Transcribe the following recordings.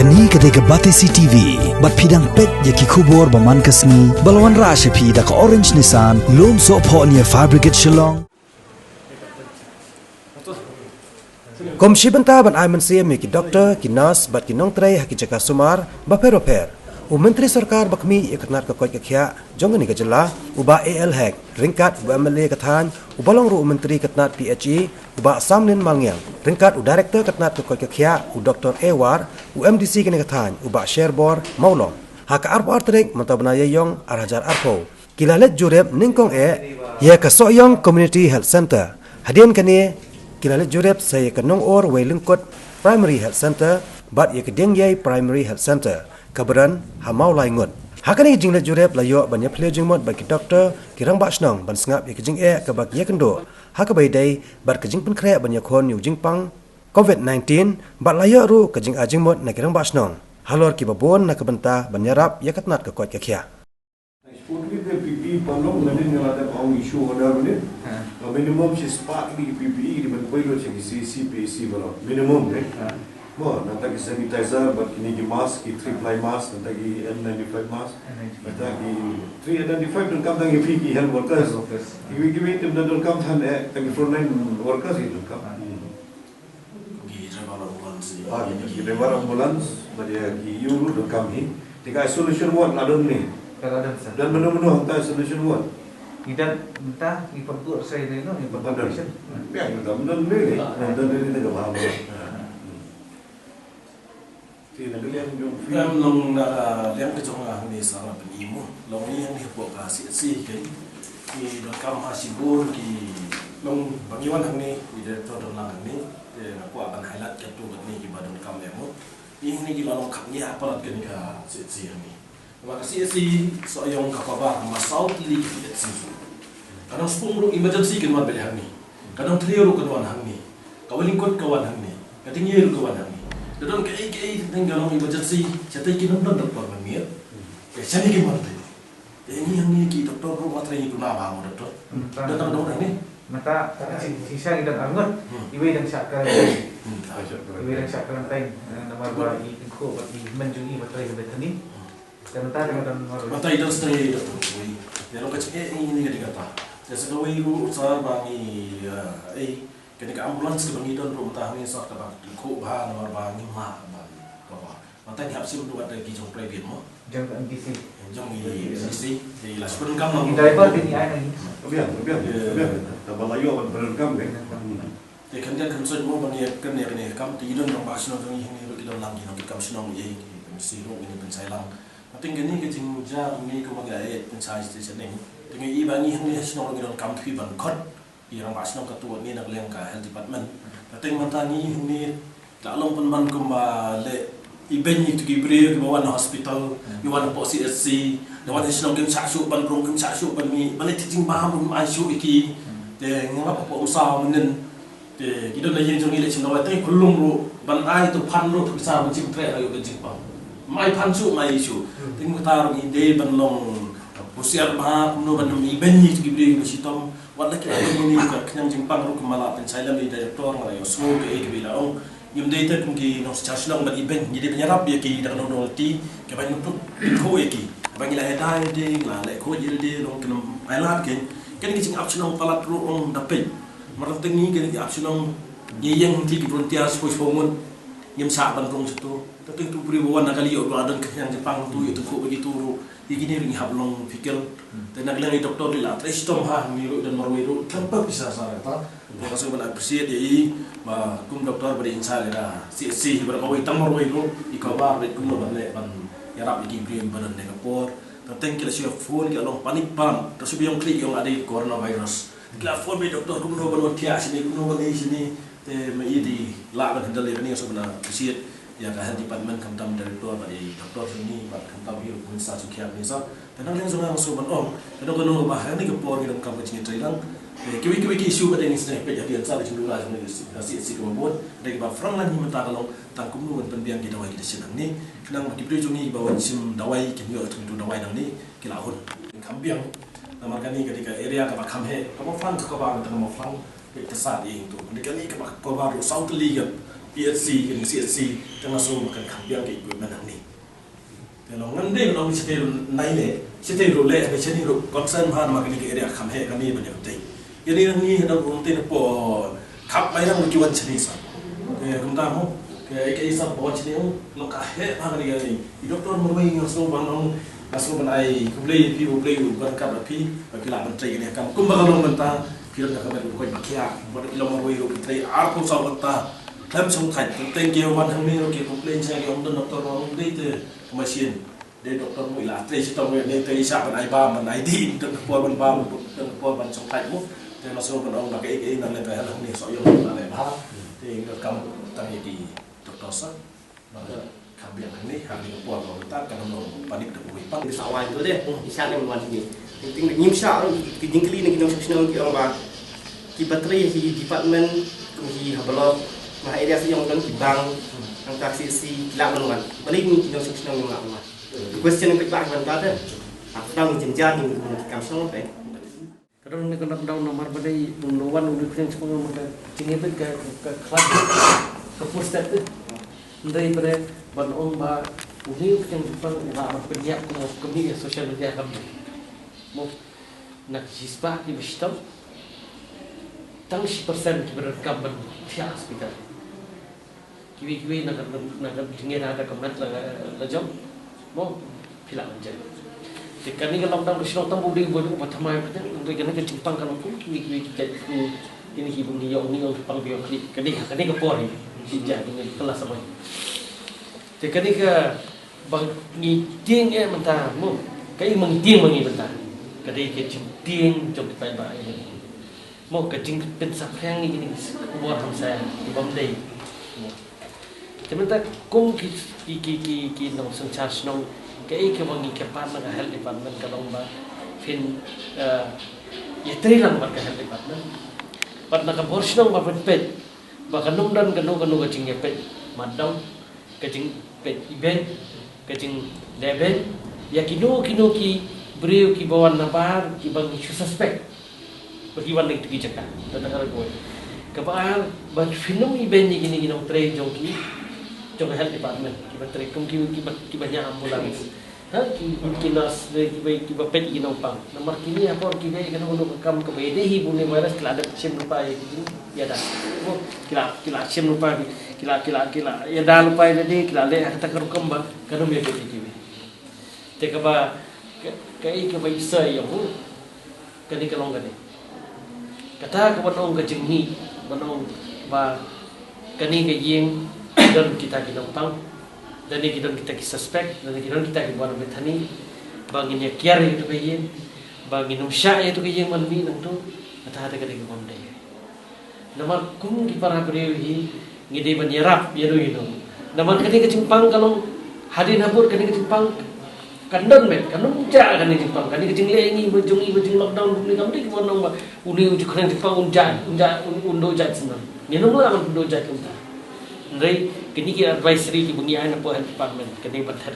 Kani ketika Batesi TV, bat pidang pet yaki kubur baman kasni, balawan rasha pi dak orange nisan, lom so po niya fabricate shillong. Komisi benta ban ai mensia mi ki doktor, ki nurse, bat ki nong tray haki jaka sumar, ba peroper. U menteri sarkar bakmi ikatnat ka koi kakya, jongani ka jela, u ba AL hack, ringkat u MLA kathan, u balong ru menteri katnat PHE, u ba Samnin Mangyang, ringkat u director katnat ka koi kakya, u Dr. Ewar, u MDC kini kathan, u ba Sherbor, Maulong. Haka arpo artrik mentabna yayong arhajar arpo. Kilalet jurep ningkong ya ka Soyong Community Health Center. Hadian kani kilalet jurep saya ke Nong Or Wailingkot Primary Health Center, bat ya ke Dengyai Primary Health Center. Kabaran hamau laingun. Hakani jinglet jurep layo banyak play jingmot bagi doktor kirang basnong ban sengap ya ke jing ke bagi ya kendo. Haka baidai bat ke jing penkrea banyak kon yu jingpang COVID-19 bat layo ru ke jing ajingmot na kirang basnong. Halor ki babon na kebenta banyarap ya katnat ke kuat kekia. Sportly the PPE palong nanin ngalada ang issue ada ni. Minimum si spark di PPE di benpoilo si CPC balo. Minimum ni. Mo nanti sanitizer bat kini ki mask ki 3-ply mask nanti ki N95 mask. Nanti ki 3N95 dan kam tangi PPE health workers. Give them dan kam than tangi frontline workers itu kam. Ki driver ambulance badia ki yuru dan kam hi. Tika isolation ward adon ni. Dan menu-menu hantar isolation ward. Tidak entah di perut saya ini no di perut patient. Ya, kita mendan ni. Mendan ni tak faham. Tidak ada yang jom. Yang long yang kejong ni sana penimu. Long ni yang dibuat kasih kan. Di dalam hasibur di long bangiwan ni di dalam lang ni. Aku akan highlight ketu ni di badan kamu. Ini kita long kapnya apa lagi kan sih ni. Makasih si Soyong kapaba masal tili kita sih. Kadang 10 emergency kan beli hang ni. Kadang 3 ru kan hang ni. Kawalingkot kawan hang ni. Katingir kawan hang ni. Dadon kai tinggal emergency catai kita nonton doktor mangir. Saya ni gimana tu? Ini yang ni kita doktor ru materi itu nama mau doktor. Datang doktor ni. Mata sisa kita angot. Ibu yang sakar. Ibu yang sakar teng. Nama bagi ingko bagi menjungi materi kita ni. Sebentar dengan mata itu stay doktor. Dia orang kecil ini kita kata. Jadi kalau ibu sar bangi kini ke ambulans ke bangi don rumah ni sah ke bang ko bahan nomor bangi mah bang bawa. Mata ni habis untuk ada kijong private mo. Jom MDC. Jom MDC. Di las pun kam. Driver ini ada ni. Biar. Tambah layu akan berengkam kan. Dia kan dia concern mo bang kan ya kini kam tidon orang basno kini ini kita lagi nak kam senang ye mesti ro ini pensailang. Tapi gini kecing jar ni ko magai pensai station ni. Dengan iba ni hang senang lagi dalam kam thui ban khot. Yang basno ketua ni nak liang ka health department. Tapi mata ni dalam penman kembali iben itu kibri ke bawah hospital, bawah pos CSC, bawah national game saksu ban rong game saksu ban mi, balik ticing paham ICU iki. De ngapa apa usaha menen. De kita nak yang jong ile cina wate kulung ru ban ai tu pan ru besar macam tre ayo ke jipang. Mai pan su mai isu. Ting tar ni de ban long usiar bah kuno ban mi iben itu kibri ke sitom. Wala kita ni ka kenyang jingpang ru kemala pensailam di director ngayo semua ke bila ong yung data kung ki no charge lang ban event jadi penyerap ya ki dak no ti ke ban nutut ko ki ban ila hedai de la le ko jil de long kenam ailat ken ken ki sing optional palat ru ong dapet marat tengi ken ki optional yeng ti ki frontiers ko somun yem sa ban rong situ tapi tu beri bawa nakali yo adan kenyang jepang tu itu ko begitu ru igini ring hablong fikir dan nak lang doktor la trestom ha ni dan marwiro tanpa bisa sa ta kasi man appreciate ye ma kum doktor beri insya Allah si berapa hitam marwiro ikabar bet kum ban le ban yarap iki brim badan de kapor tateng kila siya phone ki along panik pam to subi yung klik yung adi coronavirus kila phone be doktor kum no ban tia sini kum no ban sini te ma idi la ban handle ni so bana appreciate ya ka health department kam tam director bari doktor sini bat kam tam hiu kun sa sukia ni sa tanang lang so so ban ong tanang kono ba ni kapor ni kam ka chini trailang kiwi isu ada yang sedang kejadian saat itu lah sebenarnya si kemampuan dari bawah front lagi mentah kalau tangkum nu pendiam kita dawai kita sedang ni kenang kita jungi bawa sim dawai kita itu dawai nang ni kilahun kambiang nama kami ketika area kapal kamhe kamu front kapal tengah mau front kita saat itu ketika ni kapal baru South League ESC kini CSC termasuk makan kampiang ke equipment ni. Kalau ngandeng orang setir naik le, setir rule ada setir concern bahan makan ke area kamhe kami banyak tay. Jadi ni ada untin po kap mai nang kiwan setir sa. Kemudian mo ke isa po setir lo kahe bahan ni. Doktor merway ngaso bang ngaso banai kublai berkap api bila menteri ni kam kumbaga long mentah kira nak kabar ko bakia ber ilmu merway menteri arpo sa mentah. Dalam sungkai, tentang kewan kami okey komplain saya yang doktor orang itu kemasian, dia doktor mu ilah, terus kita mu ni terus siapa nak ibam, nak ID, untuk kepuan bam, untuk kepuan sungkai mu, dia masuk orang nak ini nak lepas hal ni soal nak lepas, dia kamu tanya di doktor sah, maka kami yang ni hari kepuan orang tak kalau mau panik tak boleh pang. Di sawah itu deh, di sana yang mana ni, penting nyimsa orang jingkli ni kita seksyenal kita orang bah, kita bateri di department, di habalok. Nah, area yang kan bank, yang taksi si lakukan, balik ni kita seksyenal yang lakukan. Question yang kita akan kata, aku tahu jenjang yang kita kamsong apa. Kalau ni kena daun nomor badai nuan udah yang semua mereka cingit ke kelas ke pusat tu, dari pada banong bah udah yang depan lah penyiap kami sosial media kami, mau nak jisbah di besar, tang 10% berrekam berfias kita. Kiwi nak tinggal ada komentar la jom, mau pilih aja. Jika ni kalau orang bersenang tamu dia buat apa thamai apa tu, untuk kena kecimpang kalau pun kiwi kita ini hibung dia orang ni orang pang dia klik, kini kepor ni, hijau dengan kelas apa. Jika ni ke bang ngiting mentah, mau kai mengiting mentah, kini kecimping jom kita baik ini. Mau kecing pensap yang ni buat saya di Bombay. Sementara kung ki nong sensas nong kei ke wangi ke pan na health department kalong ba fin ya trilang ba health department pat na ka borsh nong ba pet ba kanong dan kanong ka jing pet madam ka jing pet event ka jing level ya kino ki brio ki bawan na par ki bang suspect bagi wan itu ki jaka tatang ko ka ba ba finong event ni gini ginong tray jongki jong health department kita terekum kita banyak ambulans kinas kiba pet ginong pang nomor kini apa kita kan untuk kam ke bedehi bune virus kila ada sim rupa ya dah kila sim rupa kila ya dah lupa jadi kila le kita kerukum ba kan me pet kiwi teka ba kai ke bisa yang kani kalong kani kata ke banong ke jengni banong ba kani ke yeng dan kita pang dan kita suspek dan kita buat betani bangin ya kiar itu kayen bangin usya itu kayen manmi nantu kata ada kali kemonde nama kum di para beriwi ngide menyerap ya itu nama kali kecimpang kalau hadin habur kali kecimpang kandon men kandon ja kali kecimpang kali kecing lengi bejung lockdown ni kami ke mana uni uji kali kecimpang undo jat senang minum lah undo jat kita Dari kini kita advisory ki bunyi anak health department kini berhad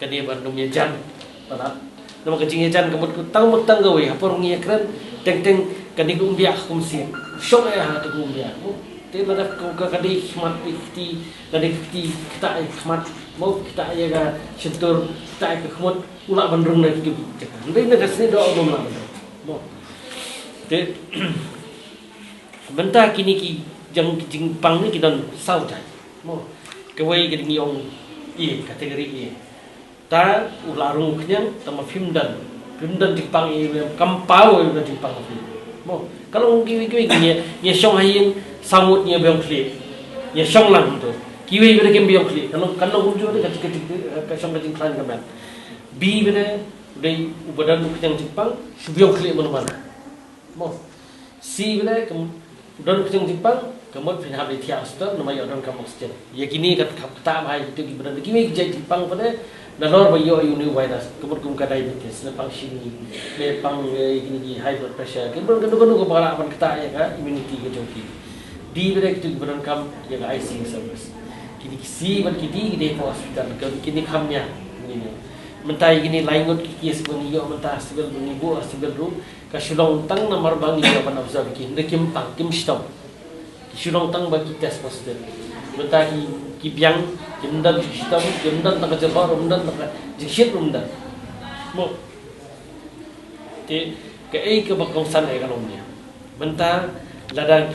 kini bandungnya jan pada nama kecingnya jan kemud kutang gawe apa orangnya keren teng kini kumbiak kumsi syok tu kumbiak tu ada kadi khmat ikti kadi kita khmat mau kita ya sentur kita khmat ulak bandung nak tu jadi nak sini doa umum lah mau tu bentar kini ki jang pang ni kita sau jai mo kewai ke ngiyong kategori ta ularung knyang tama film dan jipang kampau dan jipang mo kalau kiwi ni syong hayin samut ni beong kli ni syong lang tu kiwi bere kem beong kli kalau unju ni ka syong ka jingklan ka ban bi bere dei ubadan knyang jipang beong kli mana mo si bere dan knyang jipang kemudian pindah di tiap store nama yang orang kamu sejen. Ya kini kata bahaya itu gimana? Kini jadi pang pada nalor bayo uni virus. Kemudian kumka diabetes, nepang sini, nepang ini di high blood pressure. Kemudian kedua kepala apa kata ya kan immunity ke joki. Di berek itu gimana kam yang ICU service. Kini si berkini di hospital. Kini kamnya ini. Mentai gini laingot kikis bunyiyo mentah sebel bunyibu sebel ru kasulong tang nomor bangi apa nak usah bikin. Nekim pang kim stop. Shurong tang bagi test positif. Benta ki biang jemdan sistem jemdan tang kejebar rumdan tang jikshit rumdan. Mo te ke ke bakong san ai kalomnya. Benta ladang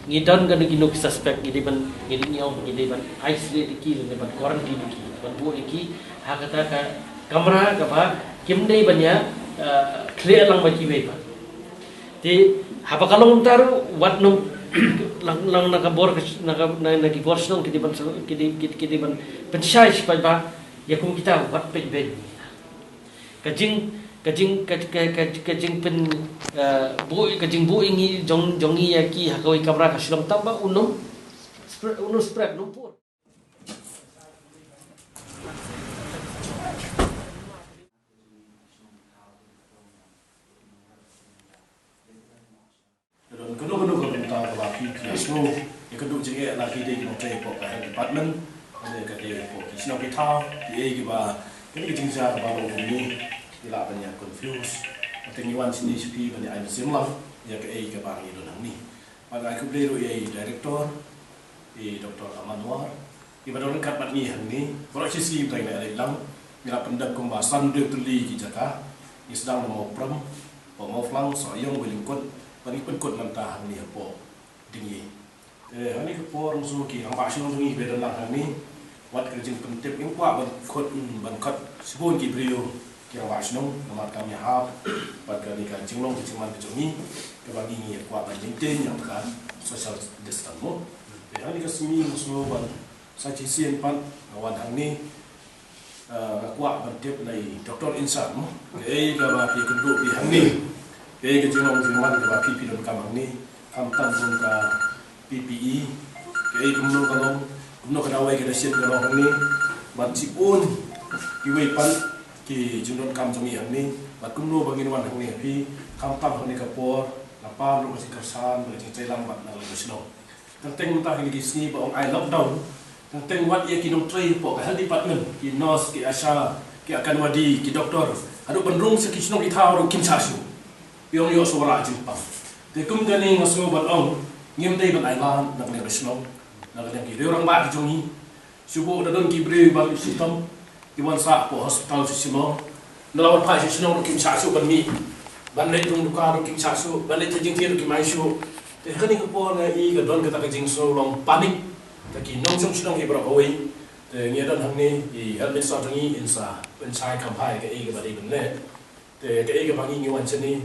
ngidon kan ginuk suspek gidiban gidinyong gidiban isolate ki le ban quarantine ki ban bu ki hakata ka kamera ka ba kimdei banya clear lang bagi we ba ti haba kalong taru wat nung lang nakabor nakibor snong kidiban pensai pa ba yakum kita wat pe ben kajing pen bu ingi jongi ya ki hakoi kamera kasilong tamba unum spread numpur. Dan kedua-kedua kalau kita laki kiasno, yang kedua juga laki dia kita cari pok department, ada kata pok kisno kita, dia juga ini kita baru ini. Bila banyak confuse, pentingnya sini sepi banyak ada simlah, ya ke bang itu nang ni. Pada aku beli direktor, Dr. Amanwar, ibadah kat mat ni hang ni, proses ni tak ada lang, bila pendak kumbasan dia tuli di Jakarta, ni sedang mau pram, mau flang, soyong boleh ikut, pani pun ikut mentah hang ni apa tinggi. Hang ni kepor musuh ki, hang pasien musuh ni beda lang hang ni, wat kerja penting, yang kuat ban sebun ki beliau. Yang wasnong nomor kami hab pada nikah jenglong kecuman kejongi kebagi ni kuat banjing yang kan social distance mo ya ni kesini musuh ban saji sien pan awan hang ni kuat berdip nai doktor insan mo gaba pi kenduk pi hang ni ke jenglong jenglong gaba pi don kamang ni kam tam pun ka PPE kumno kalong kumno kadawai ke sien kalong hang ni ban cipun kiwei pan ki junot kam jami hang ni bat kumno bangin wan hang ni pi kam tam hang ni kapor lapa lu masih kersan boleh cai lang bat na lu sino tentang mentah ni sini ba ong ai lockdown tentang wat ye ki no trai po ka health department ki nurse ki asha ki akan wadi ki doktor adu benrung seki sino ki thau kim cha su yong yo so ra jin pa te kum ka ni ngaso bat ong ngim dei ban ai lan na ni sino na ka ki orang ba ki jongi subo da don ki bre ba sistem Iwan sa po hospital sisimo nalawan pa sisino kim sasu ban mi ban le tung duka kim sasu ban le jing tiru kim ai su te kani ko po na I ga don ka ta jing so long panik ta ki nong sung sinong hi bra oi te nge don hang ni I helmet sa tangi insa ben sai kam pai ka I ga ba dei ben le te ka I ga bangi ni wan chani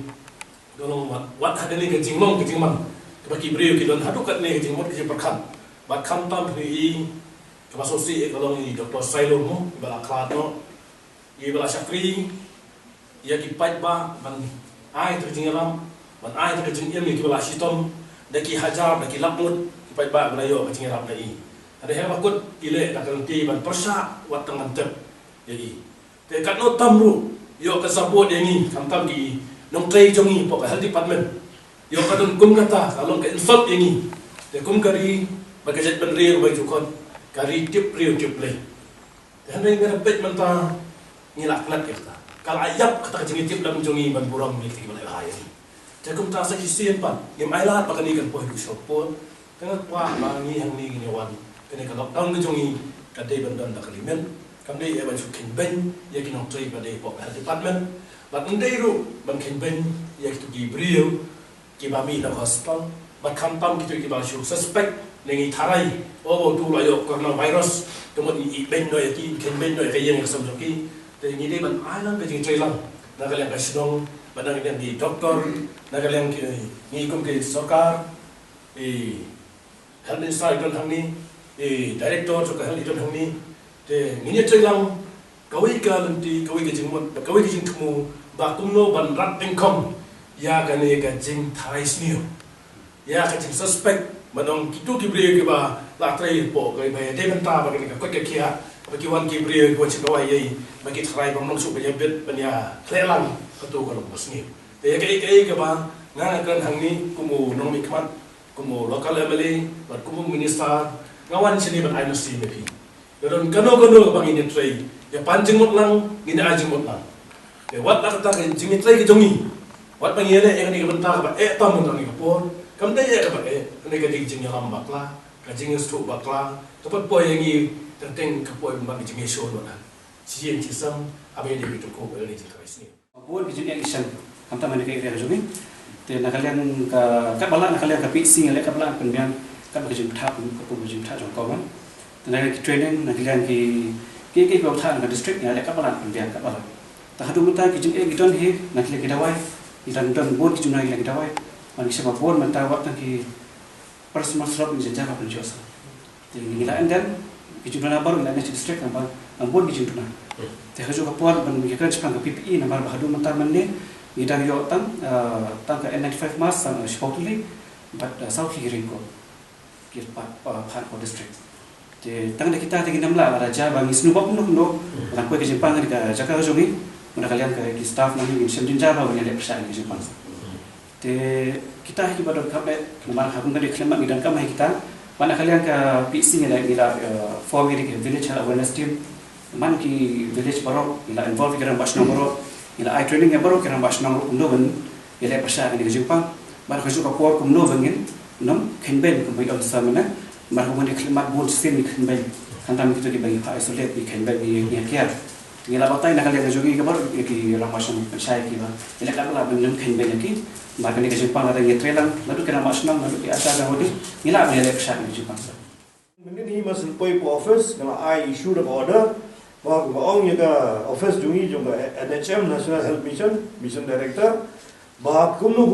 dolong wat hadani ka jing mong ka jing man ka ba ki brio ki don hadu kat ne jing mot ki perkan bat kam tam hi Termasuk si kalau ni Dr. Sailor mu, ibala Klato, ibala Syakri, ia kipat ba, ban ai terjing alam, ban ai terjing ilmu ibala Sitom, daki hajar, daki lapmut, kipat ba belayo terjing alam dai. Ada yang bakut ile nak nanti ban persa wat tangan tep. Jadi, dekat no tamru, yo kasabot yang ni, kam gi nong trai jongi pok health department. Yo kadun kum kata kalau ke infect yang ni, de kum kari bagajat benrir baju kon. Kari tip riu tip le. Dan ni ngera bet mentah ngilak nak kita. Kalau ayap kata kecing tip dalam jongi ban burang milik balai bahaya. Jakum tak sakit sien pan. Ngem ailat pakai ni kan poh du sopon. Tengah wah mangi hang ni gini wan. Kene kalau tahun ke jongi kadai bandan dak limen. Kami ban sukin ben ya kinong trai badai pok health department. Bat ndai ru ban kin ben ya kitu gibriu ki bami na hospital. Bat kampam kitu ki ba suspect nengi tarai oh tu layo coronavirus kemudian ben no yaki ken ben no kayeng kesam joki te ngi de ban ailang ke jing trailang na kalian ka sidong banang yang di doktor na kalian ki ngi kum ke sarkar health minister don hangni director ka health don hangni te ngi trailang kawi ka lanti kawi ke jing mon kawi ke jing thumu ba kumno ban rat income ya kane ka jing thai snio ya ka jing suspect manong kitu kibriye ke ba la trai po ke ba de benta ba ke ko ke kia ba ki wan kibriye ko chi kawai yai ba ki thrai ba mong su ba bet ban ya thlelang ka tu ko lo bosni te ke ba nga kan hang ni kumu nong mi kmat kumu local MLA ba kumu minister ngawan sini ban ai mesti me pi don kano bang ini trai ya panjing mot lang ngina ajing mot lang te wat la ta ke jing trai ke jongi wat bang yele yang ni ke benta ba tam mong ni ko kam dai ya ba Kena kajing jing yang bakla, kajing yang stuk bakla, tempat poi yang ini tentang kapoi memang kajing yang show mana. Cian cisam, apa yang dia itu kau beli di kais ni. Buat kajing action, kanta mana kaya kerja juga. Jadi nakalian kat balak nakalian kat pitching, nakalian kat balak pendiam kat kajing thap, kapoi kajing thap jangkau kan. Nakalian training, nakalian ki kau thap kat district, nakalian kat balak pendiam kat balak. Tak ada muta kajing kita ni nakalian kita wai, kita buat kajing nakalian kita wai. Mari siapa buat mentah waktu ki personal serap ni jaga penjualan. Jadi kita enden kijuna baru kita nasi district nampak buat kijuna. Jadi juga buat kita cepat ke PPE nampak bahadu mentar mende kita yo tang ke N95 mas sepotuli but South Hiringo kita part of district. Jadi tang kita tinggi namla raja bang isnu bak nuh orang kue ke Jepang kita jaga jogi mudah kalian ke staff nanti kita senjata bawa ni ada persaingan ke Jepang. Jadi kita hidup pada kafe, nama hakun tadi kelemak dan kami kita, mana kalian ke PC ni kita form ini ke village awareness team, mana ki village baru, kita involve kita bahas nombor, kita eye training yang baru kita bahas nombor kumdoven, kita persiapan di Jepang, mana kerja kapur kumdovengin, nom campaign kumbai on sana, mana kumai kelemak buat sistem campaign, kantam kita dibagi pak isolate di campaign di kiar. Kita batai nak kalian juga kita baru ki ramasam persiapan kita, kita kan lah belum campaign lagi. Maka ni ke Jepang ada yang trailer, lalu kena masuk lalu ke atas dan wadi, inilah apa yang persiapan di Jepang. Ini masih poi po office, kalau I issue the order, bahawa orang yang ke office jungi juga NHM National Health Mission Director, bahawa kumno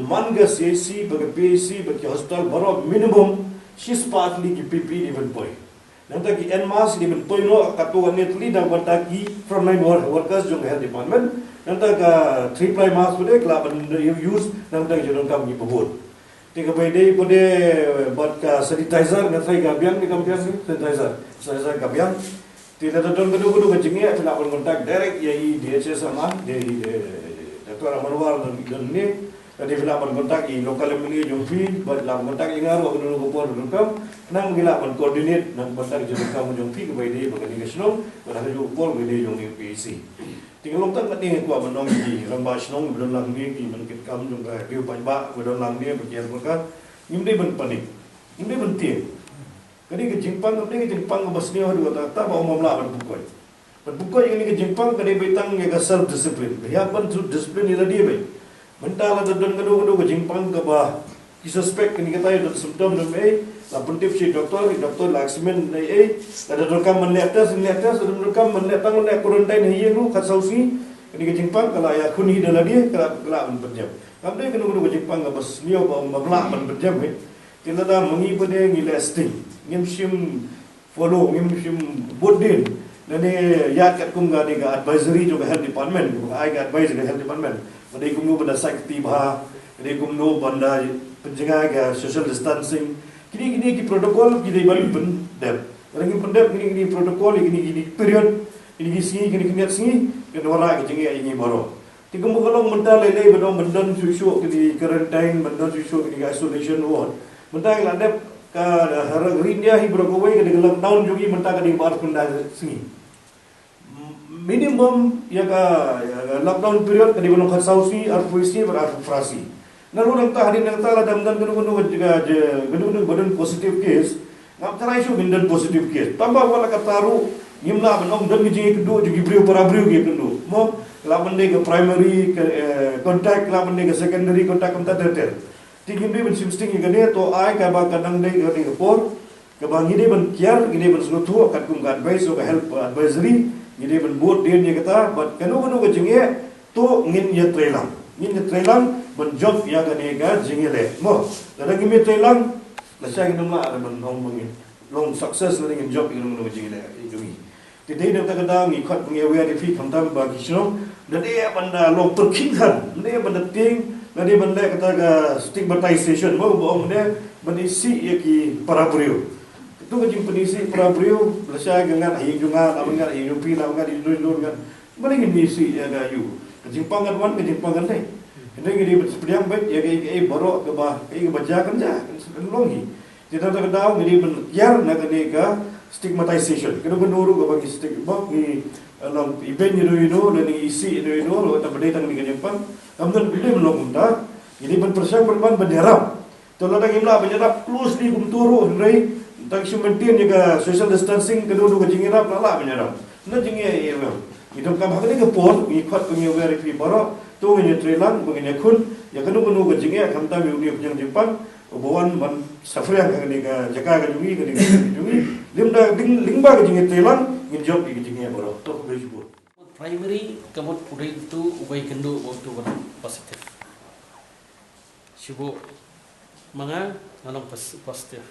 manga CC bagi PAC bagi hospital baru minimum 6 partly ki PP even poi. Nanti ki NMAS even poi no katuan netli dan bertaki frontline workers juga health department. Nanti ke 3-ply mask pada kelab use nanti kita kami pebut. Tiga benda pada buat ke sanitizer nanti gabian ni kami sanitizer gabian. Tidak ada kedua kecingnya kelab kontak direct yai DHS sama dari Dr. Amarwar dan ni. Jadi kelab kontak i lokal mini jompi buat kelab kontak ingat waktu dulu kupur dulu nang kelab koordinat nang kontak jompi jompi ke benda bagi nasional pada juga kupur benda jompi PAC. Tinggal lokal kat ni kuat menong di lembah senong bedon lang ni ki menkit kam juga riu banyak bedon lang ni berkian mereka nyimde ben panik nyimde penting kadi ke Jepang ke basnia dua tak mau mamla berbukai ini ke Jepang kadi betang ya self discipline ya ban tu discipline ila dia baik mentala don kedua ke Jepang ke bah ki suspek ni kata ada simptom dan la pentif si doktor laksemen ai ada rekam menletas ada rekam menletang le quarantine hi lu kat sausi ni ke Jepang kalau ya kuni dala dia kalau berjam kamde kena ke Jepang ke bas niau ba mabla ban berjam kita dah mengi pada ngilasting ngimsim follow ngimsim bodin dan ni ya kat kum ga ni ga advisory juga health department ai ga advisory health department pada kum nu benda sakti bah pada kum nu benda penjaga ga social distancing kini ki protokol ki bali pen dep orang ki pendep kini protokol kini period kini singi kini niat singi ke ora ke jengi ini baru tiga mukalong mental lele bedong bendan susu kini quarantine bendan susu kini isolation ward mental landep ka harag rindia hi brokowai ke lockdown jogi mental ke bar punda singi minimum ya ka lockdown period ke belum khasausi arfuisi berarfrasi lalu nang hari nang tala dam gunu juga gunu badan positif case ngap tara isu bindan positif case tambah wala kataru ngimna benong dan giji kedua juga brio para brio gitu dulu mo lawan ke primary contact lawan ke secondary contact terter tinggi ben simsting ngene to ai ka ba kadang dei ke por ke bang ini ben kiar ini ben selutu akan kum advice ke help advisory ini ben buat dia ni kata but kanu ke jenge to ngin ya trelang benjob ya ganega jingile mo lagi mi trelang la sa ngin ma ben hong mangin long success la ngin job ngin mo jingile jumi tidai dak kada ngi khat ngi we di fi khamtam ba kisno dan dia benda long perkinghan dia benda ting dan dia benda kata ga stigmatization mo bo dia benisi ya ki para brio itu ke jing penisi para brio la sa ngat hi junga amangat hi yupi la ngat di dun ngat mending misi ya ga yu kejimpangan wan kejimpangan dai ini gini seperti baik ya kayak baru ke bah kayak baca kerja longi kita tak tahu gini biar nak ni ke stigmatization kena menurut ke bagi stigma ni dalam event itu dan isi itu lo tak berdaya tang ni Jepang kemudian bila melong unda jadi persiapan berderap Tolong lagi mula penyerap closely kumturu hendai tak si maintain juga social distancing kedua-dua jingirap lala penyerap. Na jingir ya memang. Itu kam hak ni ke port ikut punya verify baru tu punya trailang punya kun ya kedua-dua jingir kam tahu ni punya Jepang bawan man safriang kan ni ke jaga ke jungi ke jungi lingba ke jingir trailang ngin job ke jingir baru tu berisbut. Primary kamut udai itu ubai kendu waktu positif. Sibu mga nganong positif.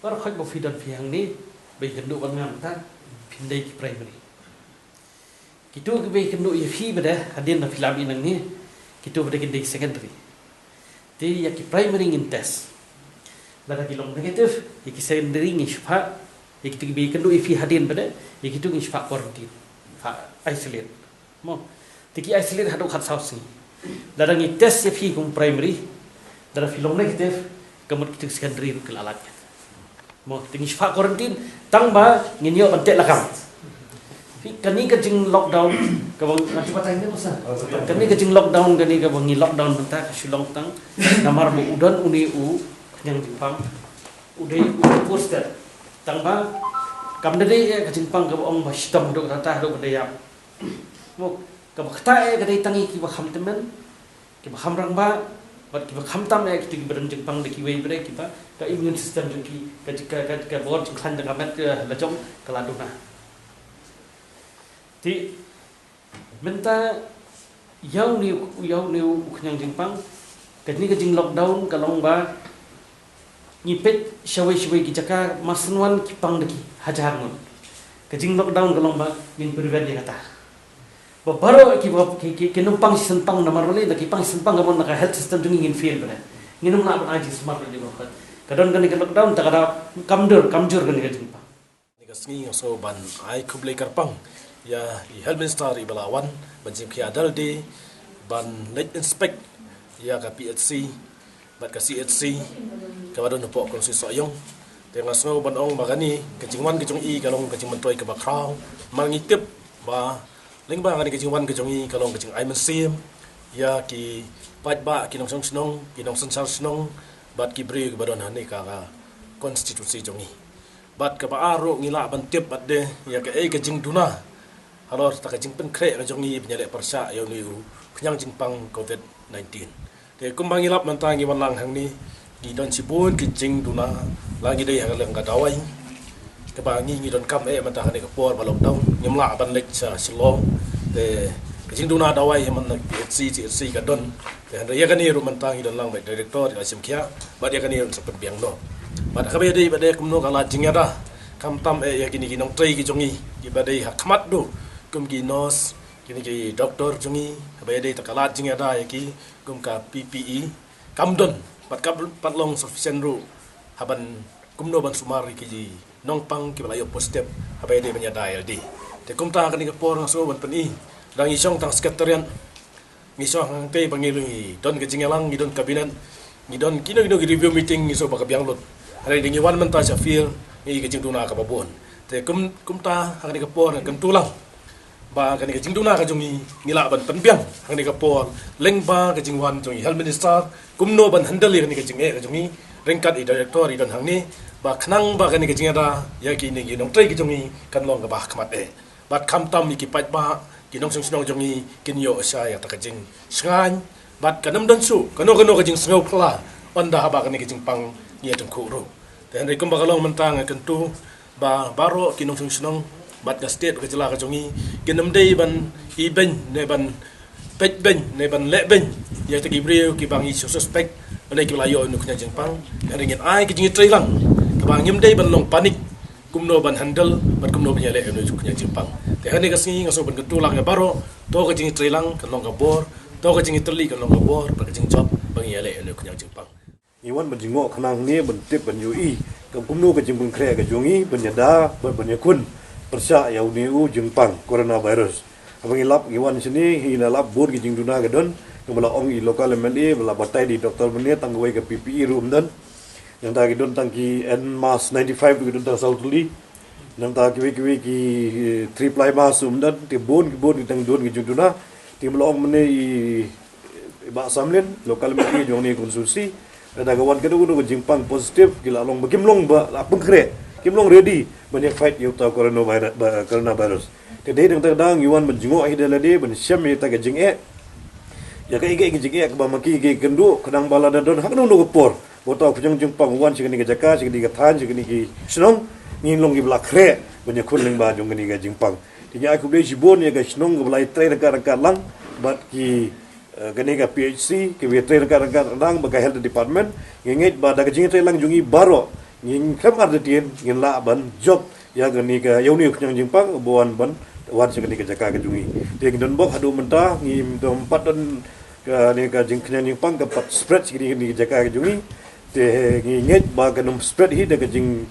Baru khaj bo fidan fiang ni bai kendu bangam ta pindai ki primary. Kitu ke bai kendu ya fi bada hadin na filam inang ni kitu bada ki secondary. Ti ya ki primary ngin test. Lada ki long negatif ya ki secondary ngin shfa ya kitu ki bai kendu ya fi hadin bada ya kitu ngin shfa quarantine. Fa isolate. Mo ti ki isolate hadu khat sausi. Lada ngi test ya fi kum primary. Dalam film negatif, kemudian kita secondary ke alatnya. Mau tinggi sifat quarantine, tang ba nginyo antek lakam. Kani kecing lockdown, kabang nanti patah ini masa. Kani kecing lockdown, kani kabang ngi lockdown bentar kesulong tang. Namar bu udan uni u yang Jepang, udai poster. Tang ba kam dari kecing pang kabang ba sistem dok tata dok bedaya. Mau kabang kata kadai tangi kiba ham temen, kiba ham rang ba. Buat kita khamtam ya kita berang Jepang de kiwei bre kita ka immune system jeki ka bor jengkhan dengan mat lajong keladuna. Ti menta yau ni uknyang Jepang kani ka jing lockdown kalong ba ngipet shawai ki jaka masnwan kipang de ki hajar ngun. Ka jing lockdown kalong ba min prevent ya kata. Baru ki numpang senpang namar le da ki pang senpang gamon na health system tu ngin feel bana nginum na ban aji smart le bakat kadon kan ke lockdown ta kada kamjur kan ke jimpa ni kasngi so ban ai kuble karpang ya I health minister I balawan banjim ki adal de ban let inspect ya ka PHC bat ka CHC ka wadon po kon si soyong tengah so ban ong magani kecingwan kecung I kalong kecing mentoi ke bakraw mangitip ba lingba ngani kecing wan kecung I kalong kecing ai mensim ya ki pat ba ki nong song snong ki nong san sar snong bat ki bre ke badon hani ka konstitusi jongi bat ka ba aro ngila ban tip bat de ya ke ai kecing duna halor ta kecing pen kre ka jongi penyale persa ya ni u knyang jing pang covid 19 te kumbang ngilap mantang ngi walang hang ni di don sibun kecing duna lagi de hang lang ka dawai kebangi ngi don kam mantah hani ka por balong daw nyamla ban lek sa silong te kecing duna dawai man nak PHC ka don te han ya kani ru mantang ngi don lang bai director ya sim kia bat ya kani sepen biang no bat ka be dei bade kumno kala jing ya da kam tam ya kini ki nong trei ki jongi ki bade ha khamat do kum ki nos kini ki doktor jongi ka be dei takala jing ya da ya ki kum ka PPE kam don bat ka pat long sufficient ru haban kumno ban sumari ki nong pang ki balayo postep habai de banya dial di te kum ta kan ni por so ban pani dang isong tang sekretarian ngisong hang te pangilui don ke jingelang ngidon kabinet ngidon kino review meeting ngiso ba kabyang lot hari dingi wan man ta sa feel ngi ke jingduna ka babon te kum ta kan ni por kan tulang ba kan ni ke jingduna ka jongi ngila ban panbiang hang ni ka por leng ba ke jingwan jongi health minister kumno ban handle ni ke jinge ka jongi ringkat I director I don hang ni ba khnang ba kan ni ke jingada ya ki ni nong trei ki jongi kan long ka ba khmat e bat kham tam ki pat ba ki nong song snong jongi kin yo sa ya ta ka jing sngan bat kanam don su kano ka jing sngo phla panda ba kan ni ke jing pang ni atung khu ro te han kum ba ka long mentang kan tu ba baro ki nong song snong bat ka state ka jela ka jongi kinam dei ban I ben ne ban pet ben ne ban le ben ya ta ki brio ki bang I suspect anai ki layo nu knya jing pang ringin ai ki jing trei lang ka bang nyim dei ban long panik kumno ban handle ban kumno banya le nu knya jing pang te hani ka singi ngaso ban ketu lang ya baro to ka jing trei lang kan long ka bor to ka jing terli kan long ka bor ba ka jing job bang ya le nu knya jing pang Iwan ban jingo khanang ni ban tip ban UI kam kumno ka jing bun kre ka jongi ban yada ban yakun persa ya uni u jingpang coronavirus abang ilap iwan sini hina lap bur ki jing duna ka don kemala ong I lokal MLA bala batai di doktor benia tangwai ke PPE room dan yang ta ki don tang ki N mask 95 ki don tang sautuli yang ta ki ki 3 ply mask dan ti bon ki tang don ki jing duna ti mala ong mene I ba samlen lokal MLA jong ni konsulsi ada kawan kedua nu jingpang positif gila long bakimlong ba pengkre kimlong ready banyak fight yu tau coronavirus tadi deng tadang yuan menjengok hidala de ben syam ye ta gajing ya ka ige gajing ke ba maki ge gendu kadang bala dadon hak nu gepor botau pujang jingpang wan sigini ga jaka sigini ga than sigini ki snong ngin long gi blakre banyak kun ling ba jong gani ga jingpang tinya aku be jibon ya ga snong ga blai tre raka lang bat ki gani ka PHC ke vetre rekan-rekan rang baka health department ngengit ba daga jing lang jungi baro ngin kam ardetien ngin la ban job ya gani ka yauni kunyang jingpang buan ban wan segani ka jaka ka jungi de don bok hadu menta ngim dom patun ka ni ka jing kunyang jingpang ka pat spread segani ka jaka ka jungi te ngingit ba ganum spread hi daga jing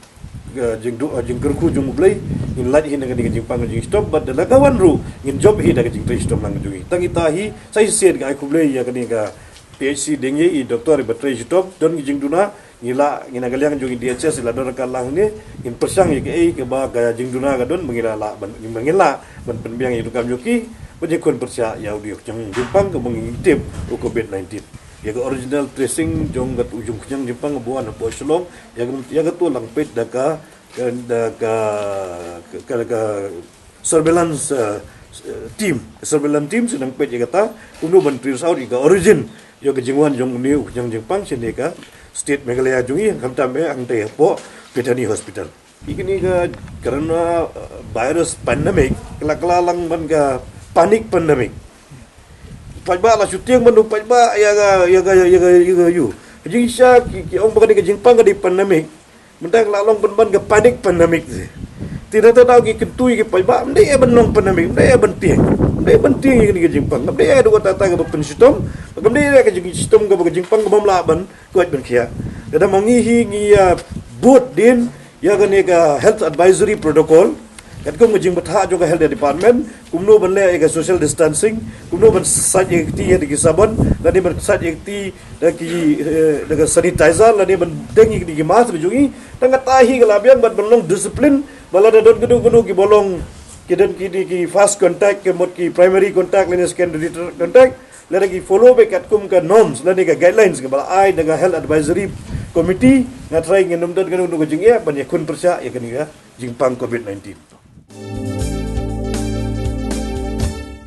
jing kerku jung blai in lad hi dengan jing pang jing stop bad la kawan ru in job hi dengan jing stop lang jungi tangi tahi sai sen ga ku blai ya kani ga PhD dengye i doktor betre stop don jing duna ngila ngina galiang jungi DHS la dor ka lang ni in persang ye ke ba ga jing duna ga don mengira la ban mengila ban penbiang itu kam yuki banje kon persya ya audio jing pang ke mengintip COVID-19 ya original tracing jong gat ujung kunyang jepang buan po selong ya tu lang pet daka surveillance team sedang pet ya kata unu menteri saudi ka origin ya kejingwan jong new kunyang jepang sini ka state Meghalaya jungi kam tambe ang te po Bethany hospital ikini ka karena virus pandemic kelak-kelalang ban ka panik pandemic pajba la syuting manu pajba ya yu jing sha ki ong bagani ke jingpang di pandemic mendang lalong ban ke panik pandemic tidak tahu ki ketui ki pajba mende benong pandemic mende benting ni ke jingpang mende dua tata ke pensistom mende ke sistem ke jingpang ke mamlaban kuat ben kia ada mangihi ngi boot din ya gani ka health advisory protocol kat ko ngajing batha jo ka health department kumno ban le ka social distancing kumno ban sat ekti ya di sabon lani ban sat ekti da ki da sanitizer lani ban dengi di mask jungi tanga tahi ka labian ban belong disiplin bala da don gudu ki bolong ki den ki fast contact ke mot ki primary contact lani secondary contact lani ki follow back kat kum ka norms lani ka guidelines ke bala ai da health advisory committee na try ngenum dan gudu jingi ban yakun persya ya kan ya jingpang COVID-19